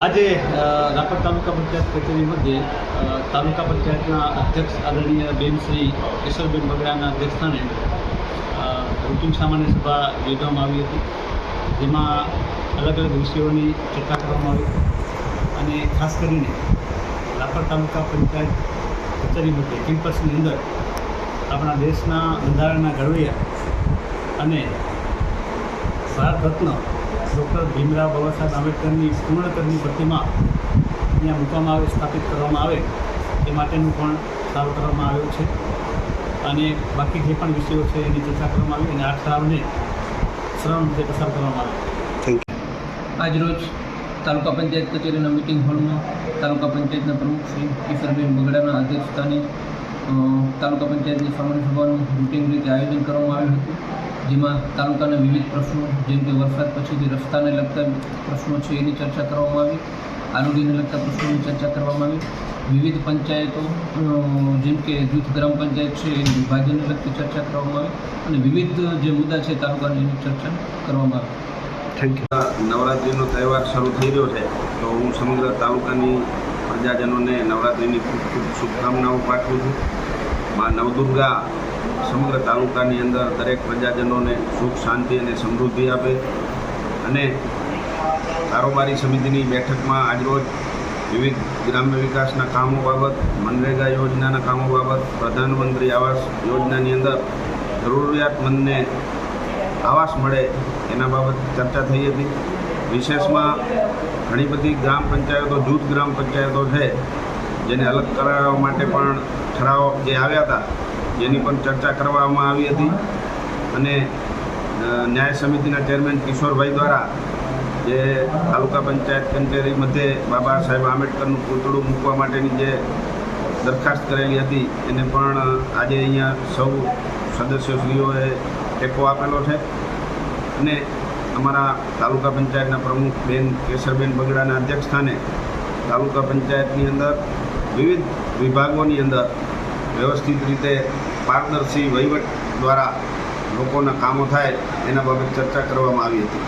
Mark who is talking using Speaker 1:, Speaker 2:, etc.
Speaker 1: આજે રાપર તાલુકા પંચાયત કચેરી મધ્યે તાલુકા પંચાયતના અધ્યક્ષ આદરણીય બેન શ્રી કેશરબેન બગડાના અધ્યક્ષસ્થાને રૂટીન સામાન્ય સભા યોજવામાં આવી હતી, જેમાં અલગ અલગ વિષયોની ચર્ચા કરવામાં આવી અને ખાસ કરીને રાપર તાલુકા પંચાયત કચેરી મધ્યે કેમ્પસની અંદર આપણા દેશના બંધારણના ઘડવૈયા અને ભારત રત્ન ડૉક્ટર ભીમરાવ બાબા સાહેબ આંબેડકરની પૂર્ણકરની પ્રતિમા ત્યાં મૂકવામાં આવે, સ્થાપિત કરવામાં આવે એ માટેનું પણ ઠરાવ કરવામાં આવ્યો છે અને બાકી જે પણ વિષયો છે એની ચર્ચા કરવામાં આવી અને આ ઠરાવને શ્રવણ રીતે પસાર કરવામાં આવે.
Speaker 2: આજરોજ તાલુકા પંચાયત કચેરીના મિટિંગ હોલમાં તાલુકા પંચાયતના પ્રમુખ શ્રી કેશરબેન બગડાના અધ્યક્ષસ્થાને તાલુકા પંચાયતની સામાન્ય સભાનું રૂટીન રીતે આયોજન કરવામાં આવ્યું હતું, જેમાં તાલુકાના વિવિધ પ્રશ્નો જેમ કે વરસાદ પછીથી રસ્તાને લગતા પ્રશ્નો છે એની ચર્ચા કરવામાં આવી, આરોગ્યને લગતા પ્રશ્નોની ચર્ચા કરવામાં આવી, વિવિધ પંચાયતો જેમ કે જૂથ ગ્રામ પંચાયત છે એની વિભાજનને લગતી ચર્ચા કરવામાં આવી અને વિવિધ જે મુદ્દા છે તાલુકાની એની ચર્ચા કરવામાં આવી.
Speaker 3: નવરાત્રિનો તહેવાર શરૂ થઈ રહ્યો છે, તો હું સમગ્ર તાલુકાની પ્રજાજનોને નવરાત્રિની ખૂબ ખૂબ શુભકામનાઓ પાઠવું છું. માં નવદુર્ગા સમગ્ર તાલુકાની અંદર દરેક પ્રજાજનોને સુખ, શાંતિ અને સમૃદ્ધિ આપે. અને કારોબારી સમિતિની બેઠકમાં આજરોજ વિવિધ ગ્રામ્ય વિકાસના કામો બાબત, મનરેગા યોજનાના કામો બાબત, પ્રધાનમંત્રી આવાસ યોજનાની અંદર જરૂરિયાતમંદને આવાસ મળે એના બાબત ચર્ચા થઈ હતી. વિશેષમાં ઘણી બધી ગ્રામ પંચાયતો, જૂથ ગ્રામ પંચાયતો છે જેને અલગ કરાવવા માટે પણ ઠરાવ જે આવ્યા હતા જેની પણ ચર્ચા કરવામાં આવી હતી અને ન્યાય સમિતિના ચેરમેન કિશોરભાઈ દ્વારા જે તાલુકા પંચાયત કચેરી મધ્યે બાબા સાહેબ આંબેડકરનું પૂતળું મૂકવા માટેની જે દરખાસ્ત કરેલી હતી એને પણ આજે અહીંયા સૌ સદસ્યશ્રીઓએ ટેકો આપેલો છે. અને અમારા તાલુકા પંચાયતના પ્રમુખ બેન કેશરબેન બગડાના અધ્યક્ષસ્થાને તાલુકા પંચાયતની અંદર વિવિધ વિભાગોની અંદર વ્યવસ્થિત રીતે પારદર્શી વહીવટ દ્વારા લોકોના કામો થાય એના બાબત ચર્ચા કરવામાં આવી હતી.